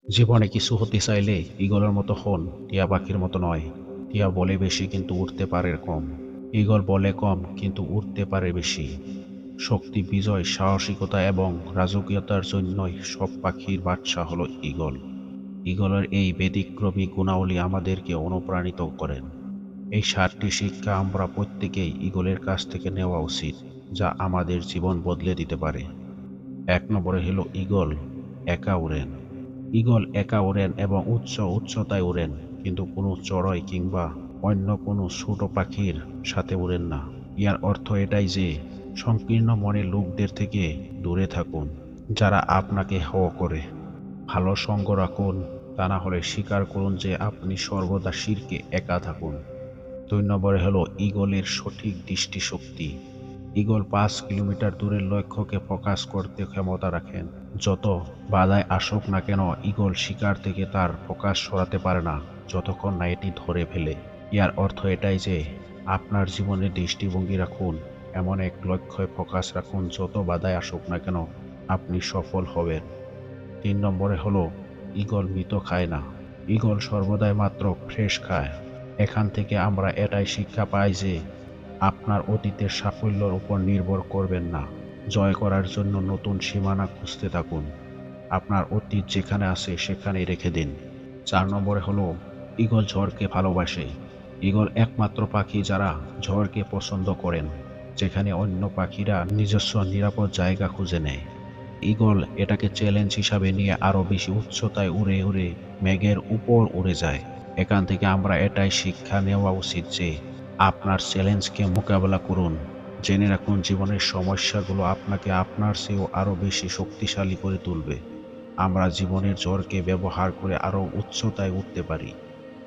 জীবনে কিছু হতে চাইলে ঈগলের মতো হন, টিয়া পাখির মতো নয়। টিয়া বলে বেশি কিন্তু উড়তে পারে কম। ঈগল বলে কম কিন্তু উড়তে পারে বেশি। শক্তি, বিজয়, সাহসিকতা এবং রাজকীয়তার জন্যই সব পাখির বাদশা হলো ঈগল। ঈগলের এই ব্যতিক্রমী গুণাবলী আমাদেরকে অনুপ্রাণিত করেন। এই 7টি শিক্ষা আমরা প্রত্যেকেই ঈগলের কাছ থেকে নেওয়া উচিত, যা আমাদের জীবন বদলে দিতে পারে। ১ নম্বরে হলো ঈগল একা উড়েন। ঈগল একা ওড়েন এবং উচ্চতায় ওড়েন, কিন্তু কোনো চড়াই কিংবা অন্য কোনো ছোট পাখির সাথে ওড়েন না। ইয়ার অর্থ এটাই যে সংকীর্ণ মনের লোকদের থেকে দূরে থাকুন, যারা আপনাকে হেয় করে। ভালো সঙ্গ রাখুন, তা না হলে স্বীকার করুন যে আপনি সর্বদা শিরকে একা থাকুন। ২ নম্বরে হলো ঈগলের সঠিক দৃষ্টিশক্তি। ঈগল ৫ কিলোমিটার দূরের লক্ষ্যকে ফোকাস করতে ক্ষমতা রাখেন। যত বাধাই আসুক না কেন, ঈগল শিকার থেকে তার ফোকাস সরাতে পারে না যতক্ষণ না এটি ধরে ফেলে। ইয়ার অর্থ এটাই যে আপনার জীবনে দৃষ্টিভঙ্গি রাখুন, এমন এক লক্ষ্যে ফোকাস রাখুন, যত বাধাই আসুক না কেন আপনি সফল হবেন। ৩ নম্বরে হলো ঈগল মৃত খায় না। ঈগল সর্বদাই মাত্র ফ্রেশ খায়। এখান থেকে আমরা এটাই শিক্ষা পাই যে আপনার অতীতের সাফল্যের উপর নির্ভর করবেন না। জয় করার জন্য নতুন সীমানা খুঁজতে থাকুন। আপনার অতীত যেখানে আছে সেখানেই রেখে দিন। ৪ নম্বরে হলো ঈগল ঝড়কে ভালোবাসে। ঈগল একমাত্র পাখি যারা ঝড়কে পছন্দ করেন, যেখানে অন্য পাখিরা নিজস্ব নিরাপদ জায়গা খুঁজে নেয়। ঈগল এটাকে চ্যালেঞ্জ হিসাবে নিয়ে আরও বেশি উচ্চতায় উড়ে উড়ে মেঘের উপর উড়ে যায়। এখান থেকে আমরা এটাই শিক্ষা নেওয়া উচিত যে আপনার চ্যালেঞ্জকে মোকাবেলা করুন। জেনে রাখুন, জীবনের সমস্যাগুলো আপনাকে আপনার চেয়েও আরও বেশি শক্তিশালী করে তুলবে। আমরা জীবনের ঝড়কে ব্যবহার করে আরও উচ্চতায় উঠতে পারি।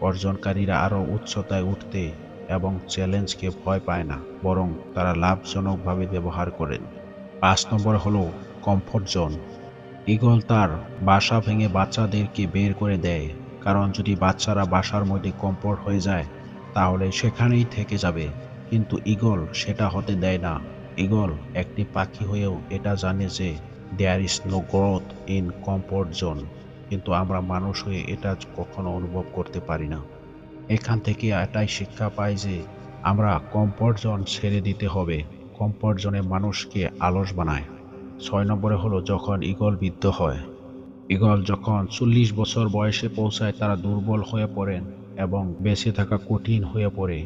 অর্জনকারীরা আরও উচ্চতায় উঠতে এবং চ্যালেঞ্জকে ভয় পায় না, বরং তারা লাভজনকভাবে ব্যবহার করেন। ৫ নম্বর হলো কমফোর্ট জোন। ঈগল তার বাসা ভেঙে বাচ্চাদেরকে বের করে দেয়, কারণ যদি বাচ্চারা বাসার মধ্যে কমফোর্ট হয়ে যায় তাহলে সেখানেই থেকে যাবে। কিন্তু ঈগল সেটা হতে দেয় না। ঈগল একটি পাখি হয়েও এটা জানে যে there is no growth in comfort zone, কিন্তু আমরা মানুষ হয়ে এটা কখনো অনুভব করতে পারি না। এখান থেকে এটাই শিক্ষা পাই যে আমরা কমফোর্ট জোন ছেড়ে দিতে হবে। কমফোর্ট জোনে মানুষকে অলস বানায়। ৬ নম্বরে হলো যখন ঈগল বৃদ্ধ হয়। ঈগল যখন ৪০ বছর বয়সে পৌঁছায় তারা দুর্বল হয়ে পড়েন এবং বেঁচে থাকা কঠিন হয়ে পড়ে।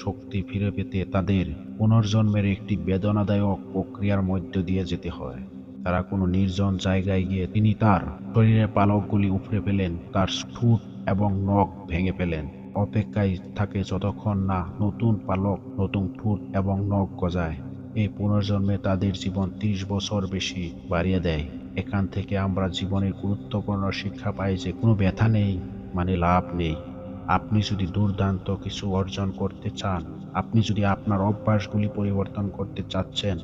শক্তি ফিরে পেতে তাদের পুনর্জন্মের একটি বেদনাদায়ক প্রক্রিয়ার মধ্য দিয়ে যেতে হয়। তারা কোনো নির্জন জায়গায় গিয়ে তিনি তার শরীরের পালকগুলি উপড়ে ফেলেন, তার ঠোঁট এবং নখ ভেঙে ফেলেন। অপেক্ষায় থাকে যতক্ষণ না নতুন পালক, নতুন ঠোঁট এবং নখ গজায়। এই পুনর্জন্মে তাদের জীবন ৩০ বছর বেশি বাড়িয়ে দেয়। এখান থেকে আমরা জীবনের গুরুত্বপূর্ণ শিক্ষা পাই যে কোনো ব্যথা নেই মানে লাভ নেই। আপনি যদি দুর্দান্ত কিছু অর্জন করতে চান, আপনি যদি আপনার অভ্যাসগুলি পরিবর্তন করতে চাচ্ছেন,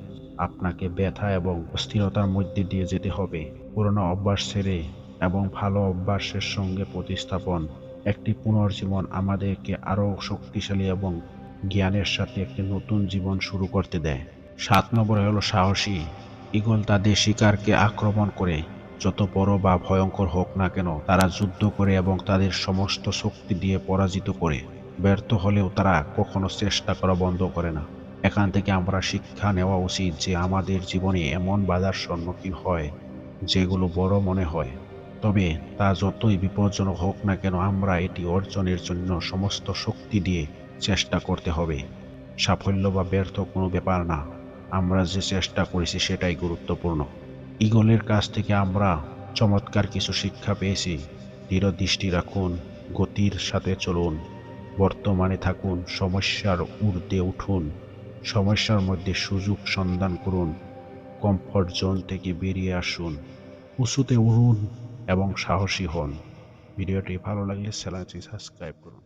আপনাকে ব্যথা এবং অস্থিরতার মধ্যে দিয়ে যেতে হবে। পুরনো অভ্যাস ছেড়ে এবং ভালো অভ্যাসের সঙ্গে প্রতিস্থাপন। একটি পুনর্জীবন আমাদেরকে আরও শক্তিশালী এবং জ্ঞানের সাথে একটি নতুন জীবন শুরু করতে দেয়। ৭ নম্বরে হলো সাহসী। ঈগল তাদের শিকারকে আক্রমণ করে, যত বড় বা ভয়ঙ্কর হোক না কেন তারা যুদ্ধ করে এবং তাদের সমস্ত শক্তি দিয়ে পরাজিত করে। ব্যর্থ হলেও তারা কখনো চেষ্টা করা বন্ধ করে না। এখান থেকে আমরা শিক্ষা নেওয়া উচিত যে আমাদের জীবনে এমন বাধার সম্মুখীন হয় যেগুলো বড় মনে হয়, তবে তা যতই বিপজ্জনক হোক না কেন আমরা এটি অর্জনের জন্য সমস্ত শক্তি দিয়ে চেষ্টা করতে হবে। সাফল্য বা ব্যর্থ কোনো ব্যাপার না, আমরা যে চেষ্টা করেছি সেটাই গুরুত্বপূর্ণ। ঈগলের কাছ থেকে আমরা চমৎকার কিছু শিক্ষা পেয়েছি। দৃঢ় দৃষ্টি রাখুন, গতির সাথে চলুন, বর্তমানে থাকুন, সমস্যার ঊর্ধ্বে উঠুন, সমস্যার মধ্যে সুযোগ সন্ধান করুন, কমফোর্ট জোন থেকে বেরিয়ে আসুন, উঁচুতে উড়ুন এবং সাহসী হন। ভিডিওটি ভালো লাগলে চ্যানেলটি সাবস্ক্রাইব করুন।